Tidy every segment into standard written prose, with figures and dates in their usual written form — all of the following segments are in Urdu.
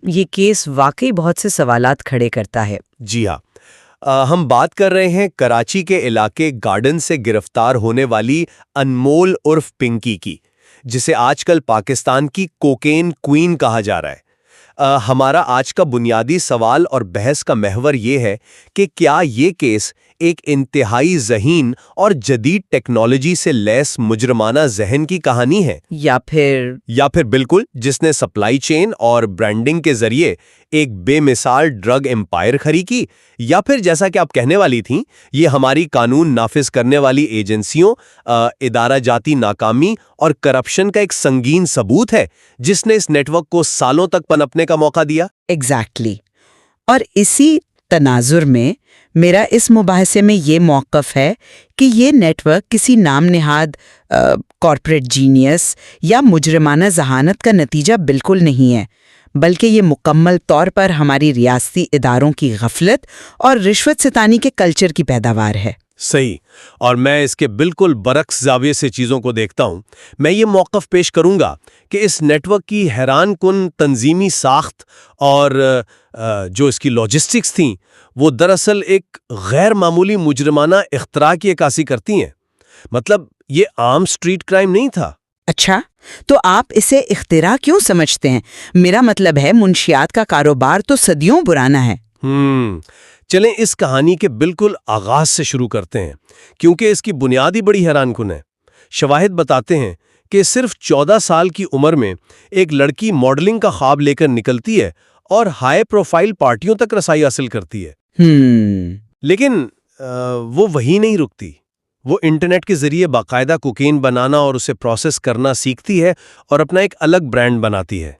یہ کیس واقعی بہت سے سوالات کھڑے کرتا ہے۔ جی ہاں، ہم بات کر رہے ہیں کراچی کے علاقے گارڈن سے گرفتار ہونے والی انمول عرف پنکی کی، جسے آج کل پاکستان کی کوکین کوئین کہا جا رہا ہے۔ ہمارا آج کا بنیادی سوال اور بحث کا محور یہ ہے کہ کیا یہ کیس ایک انتہائی ذہین اور جدید ٹیکنالوجی سے لیس مجرمانہ ذہن کی کہانی ہے، یا پھر بالکل جس نے سپلائی چین اور برانڈنگ کے ذریعے ایک بے مثال ڈرگ امپائر کھڑی کی، یا پھر جیسا کہ آپ کہنے والی تھیں، یہ ہماری قانون نافذ کرنے والی ایجنسیوں، ادارہ جاتی ناکامی اور کرپشن کا ایک سنگین ثبوت ہے جس نے اس نیٹ ورک کو سالوں تک پنپنے کا موقع دیا۔ ایگزیکٹلی۔ اور اسی تناظر میں میرا اس مباحثے میں یہ موقف ہے کہ یہ نیٹ ورک کسی نام نہاد کارپوریٹ جینیس یا مجرمانہ ذہانت کا نتیجہ بالکل نہیں ہے، بلکہ یہ مکمل طور پر ہماری ریاستی اداروں کی غفلت اور رشوت ستانی کے کلچر کی پیداوار ہے۔ صحیح، اور میں اس کے بالکل برعکس زاویے سے چیزوں کو دیکھتا ہوں۔ میں یہ موقف پیش کروں گا کہ اس نیٹ ورک کی حیران کن تنظیمی ساخت اور جو اس کی لاجسٹکس تھیں، وہ دراصل ایک غیر معمولی مجرمانہ اختراع کی عکاسی کرتی ہیں۔ مطلب یہ عام سٹریٹ کرائم نہیں تھا۔ اچھا، تو آپ اسے اختراع کیوں سمجھتے ہیں؟ میرا مطلب ہے منشیات کا کاروبار تو صدیوں پرانا ہے۔ چلیں اس کہانی کے بالکل آغاز سے شروع کرتے ہیں، کیونکہ اس کی بنیاد ہی بڑی حیران کن ہے۔ شواہد بتاتے ہیں کہ صرف 14 سال کی عمر میں ایک لڑکی ماڈلنگ کا خواب لے کر نکلتی ہے اور ہائی پروفائل پارٹیوں تک رسائی حاصل کرتی ہے۔ لیکن وہ وہی نہیں رکتی، وہ انٹرنیٹ کے ذریعے باقاعدہ کوکین بنانا اور اسے پروسیس کرنا سیکھتی ہے اور اپنا ایک الگ برانڈ بناتی ہے۔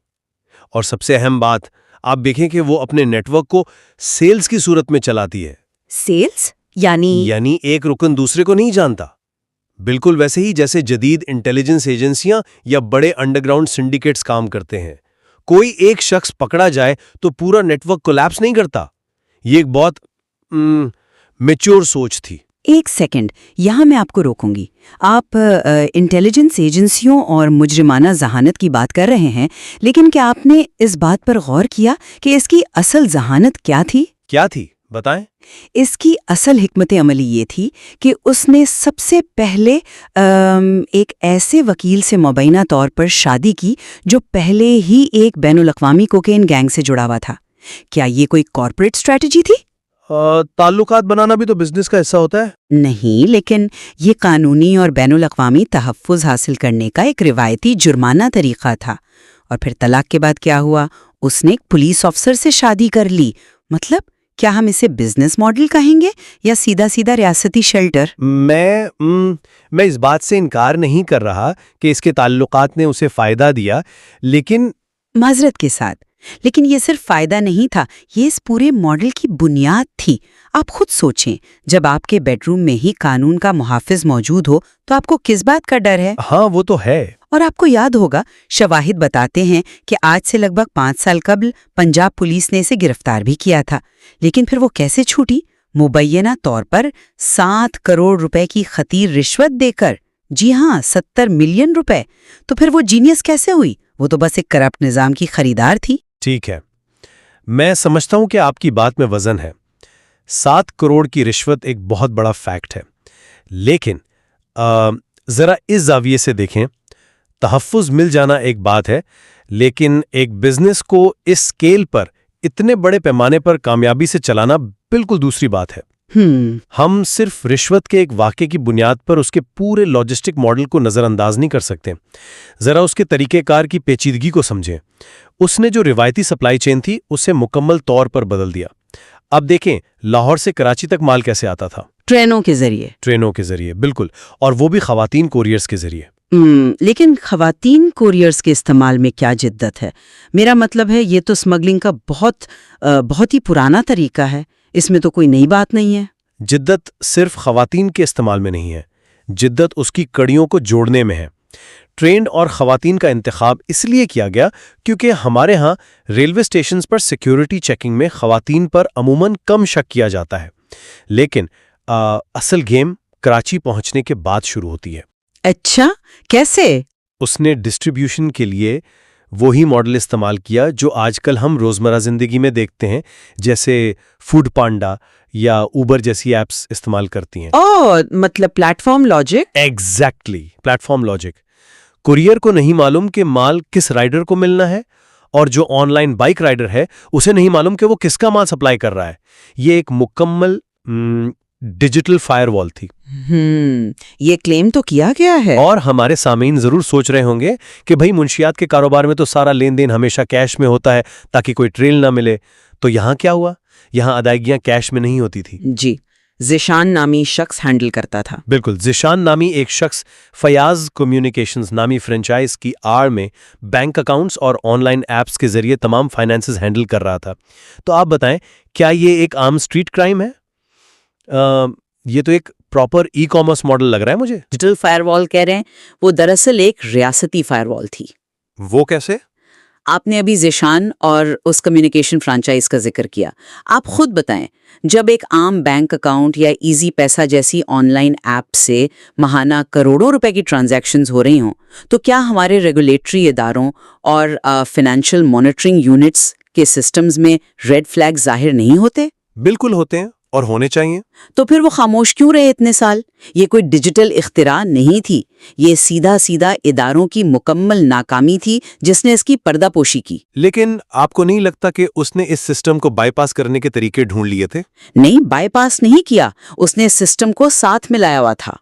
اور سب سے اہم بات، آپ دیکھیں کہ وہ اپنے نیٹ ورک کو سیلز کی صورت میں چلاتی ہے۔ سیلز یعنی ایک رکن دوسرے کو نہیں جانتا، بالکل ویسے ہی جیسے جدید انٹیلیجنس ایجنسیاں یا بڑے انڈر گراؤنڈ سنڈیکیٹس کام کرتے ہیں۔ کوئی ایک شخص پکڑا جائے تو پورا نیٹ ورک کولیپس نہیں کرتا۔ یہ ایک بہت میچور سوچ تھی۔ ایک سیکنڈ، یہاں میں آپ کو روکوں گی۔ آپ انٹیلیجنس ایجنسیوں اور مجرمانہ ذہانت کی بات کر رہے ہیں، لیکن کیا آپ نے اس بات پر غور کیا کہ اس کی اصل ذہانت کیا تھی؟ کیا تھی؟ بتائیں۔ اس کی اصل حکمت عملی یہ تھی کہ اس نے سب سے پہلے ایک ایسے وکیل سے مبینہ طور پر شادی کی جو پہلے ہی ایک بین الاقوامی کوکین گینگ سے جڑا ہوا تھا۔ کیا یہ کوئی کارپوریٹ اسٹریٹجی تھی؟ تعلقات بنانا بھی تو بزنس کا حصہ ہوتا ہے۔ نہیں، لیکن یہ قانونی اور بین الاقوامی تحفظ حاصل کرنے کا ایک روایتی جرمانہ طریقہ تھا۔ اور پھر طلاق کے بعد کیا ہوا؟ اس نے ایک پولیس افسر سے شادی کر لی۔ مطلب کیا ہم اسے بزنس ماڈل کہیں گے یا سیدھا سیدھا ریاستی شیلٹر؟ میں اس بات سے انکار نہیں کر رہا کہ اس کے تعلقات نے اسے فائدہ دیا، لیکن معذرت کے ساتھ، لیکن یہ صرف فائدہ نہیں تھا، یہ اس پورے ماڈل کی بنیاد تھی۔ آپ خود سوچیں، جب آپ کے بیڈ روم میں ہی قانون کا محافظ موجود ہو تو آپ کو کس بات کا ڈر ہے؟ ہاں وہ تو ہے۔ اور آپ کو یاد ہوگا، شواہد بتاتے ہیں کہ آج سے لگ بھگ 5 سال قبل پنجاب پولیس نے اسے گرفتار بھی کیا تھا، لیکن پھر وہ کیسے چھوٹی؟ مبینہ طور پر 7 کروڑ روپے کی خطیر رشوت دے کر۔ جی ہاں، 70 ملین روپے۔ تو پھر وہ جینیس کیسے ہوئی؟ وہ تو بس ایک کرپٹ نظام کی خریدار تھی۔ ٹھیک ہے، میں سمجھتا ہوں کہ آپ کی بات میں وزن ہے۔ 7 کروڑ کی رشوت ایک بہت بڑا فیکٹ ہے، لیکن ذرا اس زاویے سے دیکھیں، تحفظ مل جانا ایک بات ہے، لیکن ایک بزنس کو اس سکیل پر اتنے بڑے پیمانے پر کامیابی سے چلانا بالکل دوسری بات ہے۔ ہم صرف رشوت کے ایک واقعے کی بنیاد پر اس کے پورے لاجسٹک ماڈل کو نظر انداز نہیں کر سکتے۔ ذرا اس کے طریقہ کار کی پیچیدگی کو سمجھیں۔ اس نے جو روایتی سپلائی چین تھی اسے مکمل طور پر بدل دیا۔ اب دیکھیں لاہور سے کراچی تک مال کیسے آتا تھا؟ ٹرینوں کے ذریعے، بالکل، اور وہ بھی خواتین کوریئرز کے ذریعے۔ لیکن خواتین کوریئرز کے استعمال میں کیا جدت ہے؟ میرا مطلب ہے یہ تو سمگلنگ کا بہت ہی پرانا طریقہ ہے، اس میں تو کوئی نئی بات نہیں ہے۔ جدت صرف خواتین کے استعمال میں نہیں ہے، جدت اس کی کڑیوں کو جوڑنے میں ہے۔ ٹرینڈ اور خواتین کا انتخاب اس لیے کیا گیا کیونکہ ہمارے ہاں ریلوے اسٹیشنز پر سیکیورٹی چیکنگ میں خواتین پر عموماً کم شک کیا جاتا ہے، لیکن اصل گیم کراچی پہنچنے کے بعد شروع ہوتی ہے۔ اچھا، کیسے؟ اس نے ڈسٹریبیوشن کے لیے وہی ماڈل استعمال کیا جو آج کل ہم روزمرہ زندگی میں دیکھتے ہیں، جیسے فوڈ پانڈا یا اوبر جیسی ایپس استعمال کرتی ہیں۔ مطلب plate form logic? Exactly, plate form logic. Courier کو نہیں معلوم کہ مال کس رائڈر کو ملنا ہے، اور جو آن لائن بائک رائڈر ہے اسے نہیں معلوم کہ وہ کس کا مال سپلائی کر رہا ہے۔ یہ ایک مکمل ڈیجیٹل فائر وال تھی۔ یہ کلیم تو کیا گیا ہے۔ اور ہمارے سامعین ضرور سوچ رہے ہوں گے کہ بھئی منشیات کے کاروبار میں تو سارا لین دین ہمیشہ کیش میں ہوتا ہے تاکہ کوئی ٹریل نہ ملے، تو یہاں کیا ہوا؟ یہاں ادائیگیاں کیش میں نہیں ہوتی تھی۔ جی، ذیشان نامی شخص ہینڈل کرتا تھا۔ بالکل، ذیشان نامی ایک شخص فیاض کمیونیکیشنز نامی فرنچائز کی آڑ میں بینک اکاؤنٹس اور آن لائن ایپس کے ذریعے تمام فائنانسز ہینڈل کر رہا تھا۔ تو آپ بتائیں، کیا یہ ایک عام اسٹریٹ کرائم ہے؟ یہ تو ایک پراپر ای کامرس ماڈل لگ رہا ہے مجھے۔ ڈیجیٹل فائر وال کہہ رہے ہیں، وہ دراصل ایک ریاستی فائر وال تھی۔ وہ کیسے؟ آپ نے ابھی ذیشان اور اس کمیونیکیشن فرانچائز کا ذکر کیا، آپ خود بتائیں، جب ایک عام بینک اکاؤنٹ یا ایزی پیسہ جیسی آن لائن ایپ سے ماہانہ کروڑوں روپے کی ٹرانزیکشنز ہو رہی ہوں، تو کیا ہمارے ریگولیٹری اداروں اور فائنینشیل مانیٹرنگ یونٹس کے سسٹمز میں ریڈ فلیگ ظاہر نہیں ہوتے؟ بالکل ہوتے ہیں، اور ہونے چاہیے۔ تو پھر وہ خاموش کیوں رہے اتنے سال؟ یہ کوئی ڈیجیٹل اختراع نہیں تھی، یہ سیدھا سیدھا اداروں کی مکمل ناکامی تھی جس نے اس کی پردہ پوشی کی۔ لیکن آپ کو نہیں لگتا کہ اس نے اس سسٹم کو بائی پاس کرنے کے طریقے ڈھونڈ لیے تھے؟ نہیں، بائی پاس نہیں کیا، اس نے سسٹم کو ساتھ ملایا ہوا تھا۔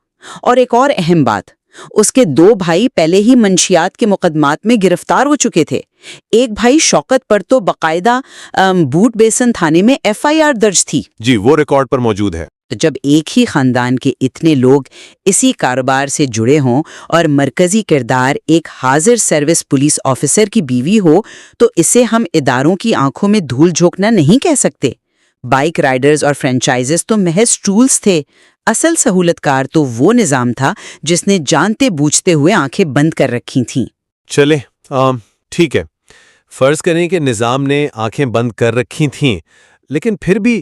اور ایک اور اہم بات، اس کے 2 بھائی پہلے ہی منشیات کے مقدمات میں گرفتار ہو چکے تھے۔ ایک بھائی شوکت پر تو باقاعدہ بوٹ بیسن تھانے میں FIR درج تھی۔ جی، وہ ریکارڈ پر موجود ہے۔ تو جب ایک ہی خاندان کے اتنے لوگ اسی کاروبار سے جڑے ہوں اور مرکزی کردار ایک حاضر سروس پولیس آفیسر کی بیوی ہو، تو اسے ہم اداروں کی آنکھوں میں دھول جھونکنا نہیں کہہ سکتے۔ بائک رائڈرز اور فرنچائزز تو محض ٹولز تھے، اصل سہولت کار تو وہ نظام تھا جس نے جانتے بوجھتے ہوئے آنکھیں بند کر رکھی تھیں۔ چلے، ٹھیک ہے، فرض کریں کہ نظام نے آنکھیں بند کر رکھی تھیں، لیکن پھر بھی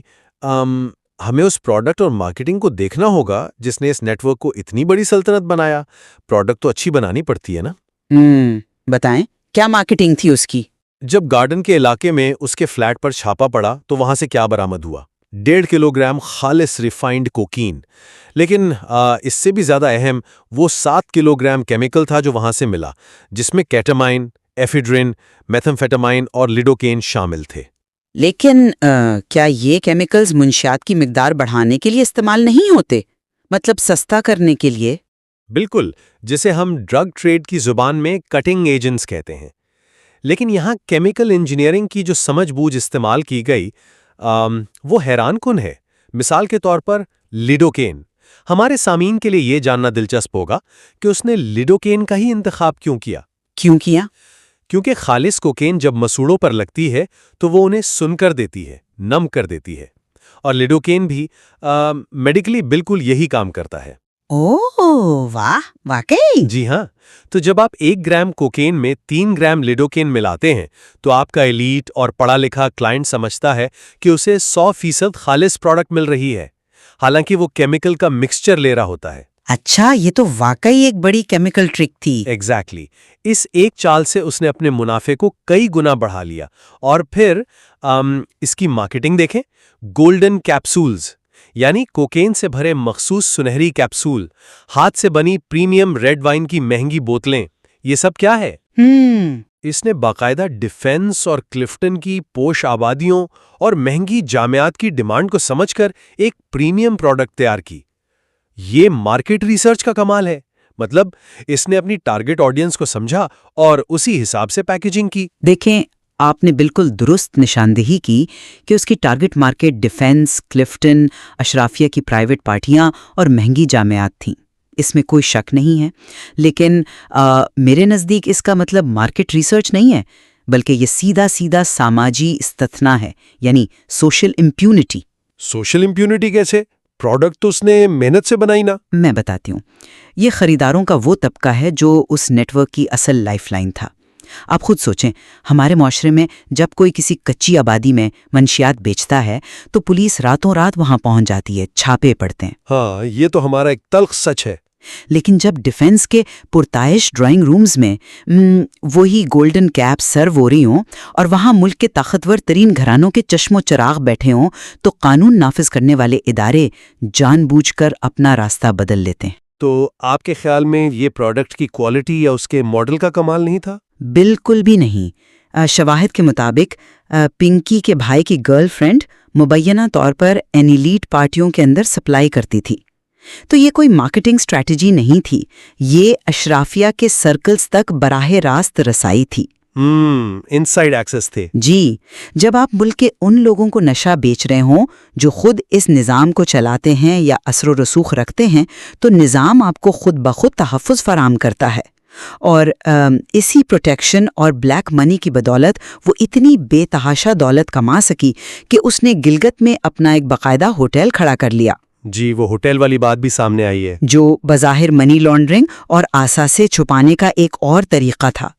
ہمیں اس پروڈکٹ اور مارکیٹنگ کو دیکھنا ہوگا جس نے اس نیٹ ورک کو اتنی بڑی سلطنت بنایا۔ پروڈکٹ تو اچھی بنانی پڑتی ہے نا۔ بتائیں، کیا مارکیٹنگ تھی اس کی؟ جب گارڈن کے علاقے میں اس کے فلیٹ پر چھاپا پڑا تو وہاں سے کیا برآمد ہوا؟ 1.5 کلوگرام خالص ریفائنڈ کوکین، لیکن اس سے بھی زیادہ اہم وہ 7 کلوگرام کیمیکل تھا جو وہاں سے ملا، جس میں کیٹامائن، ایفیڈرین، میتھمفیٹامائن اور لیڈوکین شامل تھے۔ لیکن کیا یہ کیمیکلز منشیات کی مقدار بڑھانے کے لیے استعمال نہیں ہوتے؟ مطلب سستا کرنے کے لیے؟ بالکل، جسے ہم ڈرگ ٹریڈ کی زبان میں کٹنگ ایجنٹس کہتے ہیں۔ لیکن یہاں کیمیکل انجینئرنگ کی جو سمجھ بوجھ استعمال کی گئی وہ حیران کن ہے۔ مثال کے طور پر لیڈوکین۔ ہمارے سامعین کے لیے یہ جاننا دلچسپ ہوگا کہ اس نے لیڈوکین کا ہی انتخاب کیوں کیا؟ کیونکہ خالص کوکین جب مسوڑوں پر لگتی ہے تو وہ انہیں سن کر دیتی ہے، نم کر دیتی ہے، اور لیڈوکین بھی میڈیکلی بالکل یہی کام کرتا ہے۔ اوہ واہ، واقعی؟ جی ہاں، تو جب آپ 1 گرام کوکین میں 3 گرام لیڈوکین ملاتے ہیں تو آپ کا ایلیٹ اور پڑھا لکھا کلائنٹ سمجھتا ہے کہ اسے 100% خالص پروڈکٹ مل رہی ہے، حالانکہ وہ کیمیکل کا مکسچر لے رہا ہوتا ہے۔ اچھا، یہ تو واقعی ایک بڑی کیمیکل ٹرک تھی۔ ایگزیکٹلی، اس ایک چال سے اس نے اپنے منافع کو کئی گنا بڑھا لیا۔ اور پھر اس کی مارکیٹنگ دیکھیں، گولڈن کیپسولز، یعنی کوکین سے بھرے مخصوص سنہری کیپسول، ہاتھ سے بنی پریمیم ریڈ وائن کی مہنگی بوتلیں، یہ سب کیا ہے؟ اس نے باقاعدہ ڈیفنس اور کلفٹن کی پوش آبادیوں اور مہنگی جامعات کی ڈیمانڈ کو سمجھ کر ایک پریمیم پروڈکٹ تیار کی۔ یہ مارکیٹ ریسرچ کا کمال ہے۔ مطلب اس نے اپنی ٹارگٹ آڈینس کو سمجھا اور اسی حساب سے پیکیجنگ کی۔ دیکھیں، آپ نے بالکل درست نشاندہی کی کہ اس کی ٹارگٹ مارکیٹ ڈیفنس، کلفٹن، اشرافیہ کی پرائیویٹ پارٹیاں اور مہنگی جامعات تھیں، اس میں کوئی شک نہیں ہے۔ لیکن میرے نزدیک اس کا مطلب مارکیٹ ریسرچ نہیں ہے، بلکہ یہ سیدھا سیدھا سماجی استثناء ہے، یعنی سوشل امپیونٹی۔ سوشل امپیونٹی کیسے؟ پروڈکٹ تو اس نے محنت سے بنائی نا۔ میں بتاتی ہوں، یہ خریداروں کا وہ طبقہ ہے جو اس نیٹ ورک کی اصل لائف لائن تھا۔ آپ خود سوچیں، ہمارے معاشرے میں جب کوئی کسی کچی آبادی میں منشیات بیچتا ہے تو پولیس راتوں رات وہاں پہنچ جاتی ہے، چھاپے پڑتے ہیں۔ ہاں، یہ تو ہمارا ایک تلخ سچ ہے۔ لیکن جب ڈیفنس کے پرتعیش ڈرائنگ رومز میں وہی گولڈن کیپ سرو ہو رہی ہوں اور وہاں ملک کے طاقتور ترین گھرانوں کے چشم و چراغ بیٹھے ہوں تو قانون نافذ کرنے والے ادارے جان بوجھ کر اپنا راستہ بدل لیتے ہیں۔ تو آپ کے خیال میں یہ پروڈکٹ کی کوالٹی یا اس کے ماڈل کا کمال نہیں تھا؟ بالکل بھی نہیں۔ شواہد کے مطابق پنکی کے بھائی کی گرل فرینڈ مبینہ طور پر انیلیٹ پارٹیوں کے اندر سپلائی کرتی تھی، تو یہ کوئی مارکیٹنگ اسٹریٹجی نہیں تھی، یہ اشرافیہ کے سرکلز تک براہ راست رسائی تھی۔ انسائیڈ ایکسس تھے۔ جی، جب آپ ملک کے ان لوگوں کو نشہ بیچ رہے ہوں جو خود اس نظام کو چلاتے ہیں یا اثر و رسوخ رکھتے ہیں، تو نظام آپ کو خود بخود تحفظ فراہم کرتا ہے، اور اسی پروٹیکشن اور بلیک منی کی بدولت وہ اتنی بے تحاشا دولت کما سکی کہ اس نے گلگت میں اپنا ایک باقاعدہ ہوٹل کھڑا کر لیا۔ جی، وہ ہوٹل والی بات بھی سامنے آئی ہے، جو بظاہر منی لانڈرنگ اور آثاثے چھپانے کا ایک اور طریقہ تھا۔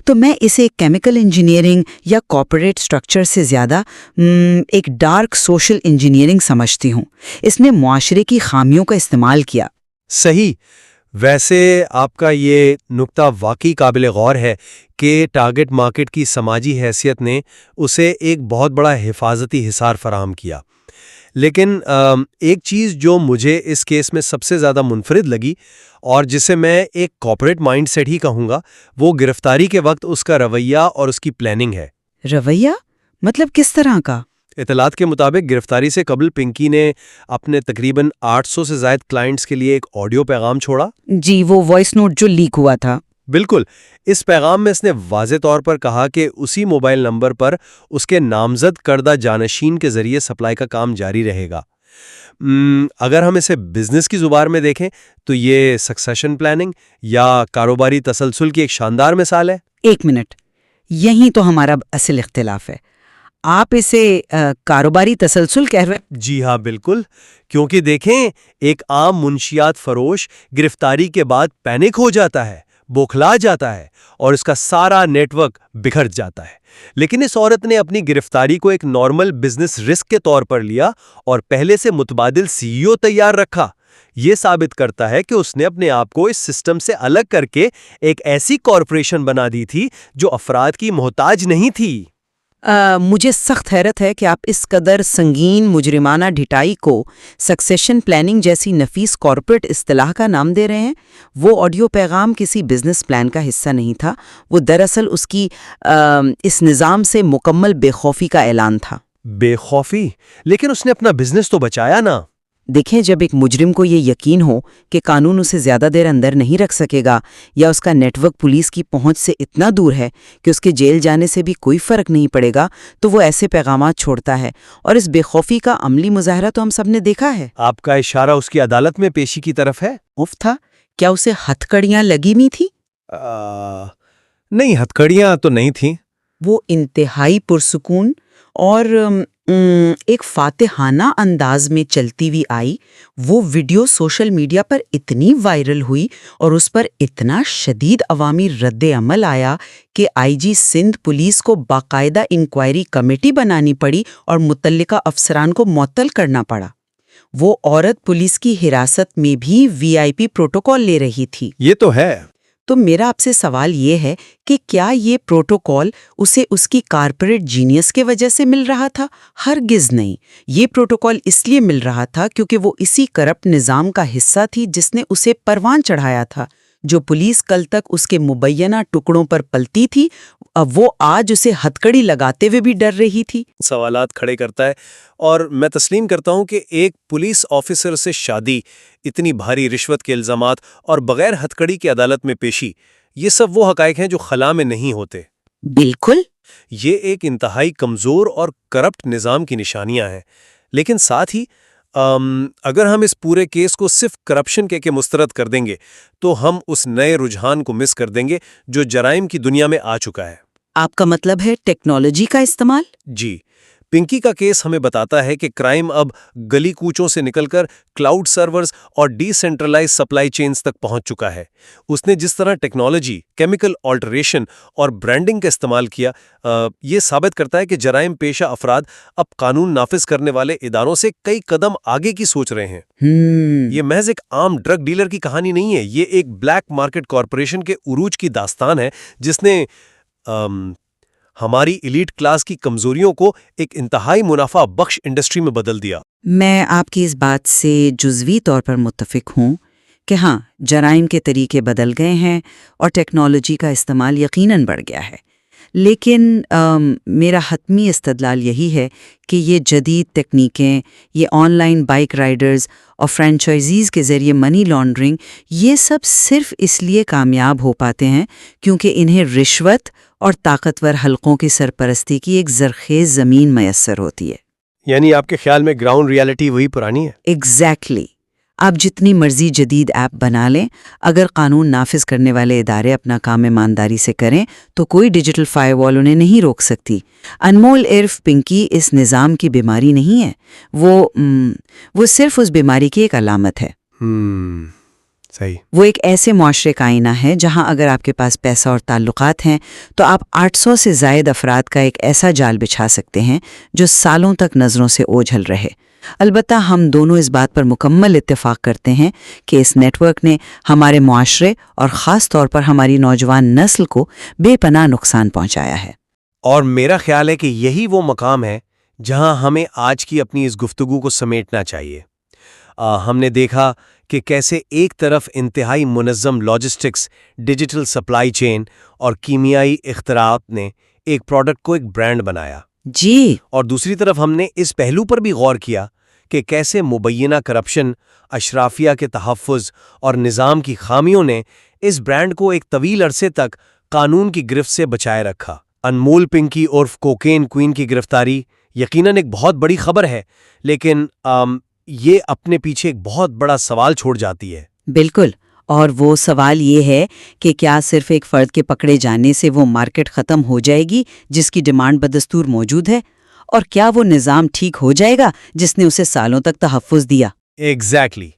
تو میں اسے کیمیکل انجینئرنگ یا کارپوریٹ سٹرکچر سے زیادہ ایک ڈارک سوشل انجینئرنگ سمجھتی ہوں۔ اس نے معاشرے کی خامیوں کا استعمال کیا۔ صحیح۔ ویسے آپ کا یہ نکتہ واقعی قابل غور ہے کہ ٹارگٹ مارکیٹ کی سماجی حیثیت نے اسے ایک بہت بڑا حفاظتی حصار فراہم کیا۔ لیکن ایک چیز جو مجھے اس کیس میں سب سے زیادہ منفرد لگی اور جسے میں ایک کارپوریٹ مائنڈ سیٹ ہی کہوں گا، وہ گرفتاری کے وقت اس کا رویہ اور اس کی پلاننگ ہے۔ رویہ؟ مطلب کس طرح کا؟ اطلاعات کے مطابق گرفتاری سے قبل پنکی نے اپنے تقریباً 800 سے زائد کلائنٹس کے لیے ایک آڈیو پیغام چھوڑا۔ جی، وہ وائس نوٹ جو لیک ہوا تھا۔ بالکل۔ اس پیغام میں اس نے واضح طور پر کہا کہ اسی موبائل نمبر پر اس کے نامزد کردہ جانشین کے ذریعے سپلائی کا کام جاری رہے گا۔ اگر ہم اسے بزنس کی زبان میں دیکھیں تو یہ سکسیشن پلاننگ یا کاروباری تسلسل کی ایک شاندار مثال ہے۔ ایک منٹ، یہیں تو ہمارا اصل اختلاف ہے۔ آپ اسے کاروباری تسلسل کہہ رہے ہیں؟ جی ہاں، بالکل، کیونکہ دیکھیں ایک عام منشیات فروش گرفتاری کے بعد پینک ہو جاتا ہے، بوکھلا جاتا ہے اور اس کا سارا نیٹ ورک بکھر جاتا ہے، لیکن اس عورت نے اپنی گرفتاری کو ایک نارمل بزنس رسک کے طور پر لیا اور پہلے سے متبادل سی ای او تیار رکھا۔ یہ ثابت کرتا ہے کہ اس نے اپنے آپ کو اس سسٹم سے الگ کر کے ایک ایسی کارپوریشن بنا دی تھی جو افراد کی محتاج نہیں تھی۔ مجھے سخت حیرت ہے کہ آپ اس قدر سنگین مجرمانہ ڈھٹائی کو سکسیشن پلاننگ جیسی نفیس کارپوریٹ اصطلاح کا نام دے رہے ہیں۔ وہ آڈیو پیغام کسی بزنس پلان کا حصہ نہیں تھا، وہ دراصل اس کی اس نظام سے مکمل بے خوفی کا اعلان تھا۔ بے خوفی؟ لیکن اس نے اپنا بزنس تو بچایا نا۔ دیکھیں، جب ایک مجرم کو یہ یقین ہو کہ قانون اسے زیادہ دیر اندر نہیں رکھ سکے گا یا اس کا نیٹ ورک پولیس کی پہنچ سے اتنا دور ہے کہ اس کے جیل جانے سے بھی کوئی فرق نہیں پڑے گا، تو وہ ایسے پیغامات چھوڑتا ہے، اور اس بے خوفی کا عملی مظاہرہ تو ہم سب نے دیکھا ہے۔ آپ کا اشارہ اس کی عدالت میں پیشی کی طرف ہے؟ تھا کیا اسے ہتھکڑیاں لگی ہوئی تھی؟ نہیں، ہتھکڑیاں تو نہیں تھیں۔ وہ انتہائی پرسکون اور ایک فاتحانہ انداز میں چلتی ہوئی آئی۔ وہ ویڈیو سوشل میڈیا پر اتنی وائرل ہوئی اور اس پر اتنا شدید عوامی رد عمل آیا کہ آئی جی سندھ پولیس کو باقاعدہ انکوائری کمیٹی بنانی پڑی اور متعلقہ افسران کو معطل کرنا پڑا۔ وہ عورت پولیس کی حراست میں بھی وی آئی پی پروٹوکول لے رہی تھی۔ یہ تو ہے۔ تو میرا آپ سے سوال یہ ہے کہ کیا یہ پروٹوکول اسے اس کی کارپوریٹ جینیس کے وجہ سے مل رہا تھا؟ ہرگز نہیں۔ یہ پروٹوکول اس لیے مل رہا تھا کیونکہ وہ اسی کرپٹ نظام کا حصہ تھی جس نے اسے پروان چڑھایا تھا۔ جو پولیس کل تک اس کے مبینہ ٹکڑوں پر پلتی تھی، اب وہ آج اسے ہتھکڑی لگاتے ہوئے بھی ڈر رہی تھی۔ سوالات کھڑے کرتا ہے، اور میں تسلیم کرتا ہوں کہ ایک پولیس آفیسر سے شادی، اتنی بھاری رشوت کے الزامات اور بغیر ہتھکڑی کی عدالت میں پیشی، یہ سب وہ حقائق ہیں جو خلا میں نہیں ہوتے۔ بالکل۔ یہ ایک انتہائی کمزور اور کرپٹ نظام کی نشانیاں ہیں، لیکن ساتھ ہی اگر ہم اس پورے کیس کو صرف کرپشن کے مسترد کر دیں گے تو ہم اس نئے رجحان کو مس کر دیں گے جو جرائم کی دنیا میں آ چکا ہے۔ آپ کا مطلب ہے ٹیکنالوجی کا استعمال؟ جی، پنکی کا کیس ہمیں بتاتا ہے کہ کرائم اب گلی کوچوں سے نکل کر کلاؤڈ سرورز اور ڈی سینٹرلائز سپلائی چینز تک پہنچ چکا ہے۔ اس نے جس طرح ٹیکنالوجی، کیمیکل آلٹریشن اور برانڈنگ کا استعمال کیا، یہ ثابت کرتا ہے کہ جرائم پیشہ افراد اب قانون نافذ کرنے والے اداروں سے کئی قدم آگے کی سوچ رہے ہیں۔ یہ محض ایک عام ڈرگ ڈیلر کی کہانی نہیں ہے، یہ ایک بلیک مارکیٹ کارپوریشن کے عروج کی داستان ہے جس نے ہماری ایلیٹ کلاس کی کمزوریوں کو ایک انتہائی منافع بخش انڈسٹری میں بدل دیا۔ میں آپ کی اس بات سے جزوی طور پر متفق ہوں کہ ہاں، جرائم کے طریقے بدل گئے ہیں اور ٹیکنالوجی کا استعمال یقیناً بڑھ گیا ہے، لیکن میرا حتمی استدلال یہی ہے کہ یہ جدید تکنیکیں، یہ آن لائن بائک رائڈرز اور فرینچائزیز کے ذریعے منی لانڈرنگ، یہ سب صرف اس لیے کامیاب ہو پاتے ہیں کیونکہ انہیں رشوت اور طاقتور حلقوں کی سرپرستی کی ایک زرخیز زمین میسر ہوتی ہے۔ یعنی آپ کے خیال میں گراؤنڈ ریالٹی وہی پرانی ہے؟ ایگزیکٹلی۔ آپ جتنی مرضی جدید ایپ بنا لیں، اگر قانون نافذ کرنے والے ادارے اپنا کام ایمانداری سے کریں تو کوئی ڈیجیٹل فائر وال انہیں نہیں روک سکتی۔ انمول عرف پنکی اس نظام کی بیماری نہیں ہے، وہ صرف اس بیماری کی ایک علامت ہے۔ صحیح۔ وہ ایک ایسے معاشرے کا آئینہ ہے جہاں اگر آپ کے پاس پیسہ اور تعلقات ہیں تو آپ 800 سے زائد افراد کا ایک ایسا جال بچھا سکتے ہیں جو سالوں تک نظروں سے اوجھل رہے۔ البتہ ہم دونوں اس بات پر مکمل اتفاق کرتے ہیں کہ اس نیٹ ورک نے ہمارے معاشرے اور خاص طور پر ہماری نوجوان نسل کو بے پناہ نقصان پہنچایا ہے۔ اور میرا خیال ہے کہ یہی وہ مقام ہے جہاں ہمیں آج کی اپنی اس گفتگو کو سمیٹنا چاہیے۔ ہم نے دیکھا کہ کیسے ایک طرف انتہائی منظم لاجسٹکس، ڈیجیٹل سپلائی چین اور کیمیائی اختراعات نے ایک پروڈکٹ کو ایک برانڈ بنایا، جی، اور دوسری طرف ہم نے اس پہلو پر بھی غور کیا کہ کیسے مبینہ کرپشن، اشرافیہ کے تحفظ اور نظام کی خامیوں نے اس برانڈ کو ایک طویل عرصے تک قانون کی گرفت سے بچائے رکھا۔ انمول پنکی عرف کوکین کوئین کی گرفتاری یقیناً ایک بہت بڑی خبر ہے، لیکن یہ اپنے پیچھے ایک بہت بڑا سوال چھوڑ جاتی ہے۔ بالکل، اور وہ سوال یہ ہے کہ کیا صرف ایک فرد کے پکڑے جانے سے وہ مارکیٹ ختم ہو جائے گی جس کی ڈیمانڈ بدستور موجود ہے، اور کیا وہ نظام ٹھیک ہو جائے گا جس نے اسے سالوں تک تحفظ دیا؟ ایگزیکٹلی۔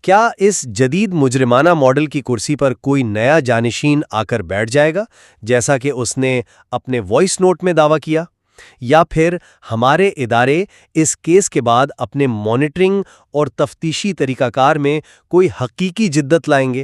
کیا اس جدید مجرمانہ ماڈل کی کرسی پر کوئی نیا جانشین آ کر بیٹھ جائے گا جیسا کہ اس نے اپنے وائس نوٹ میں دعویٰ کیا، یا پھر ہمارے ادارے اس کیس کے بعد اپنے مانیٹرنگ اور تفتیشی طریقہ کار میں کوئی حقیقی جدت لائیں گے؟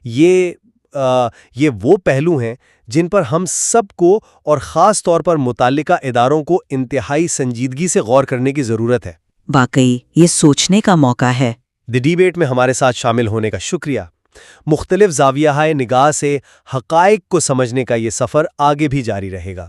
یہ وہ پہلو ہیں جن پر ہم سب کو اور خاص طور پر متعلقہ اداروں کو انتہائی سنجیدگی سے غور کرنے کی ضرورت ہے۔ واقعی یہ سوچنے کا موقع ہے۔ دی ڈیبیٹ میں ہمارے ساتھ شامل ہونے کا شکریہ۔ مختلف زاویہ نگاہ سے حقائق کو سمجھنے کا یہ سفر آگے بھی جاری رہے گا۔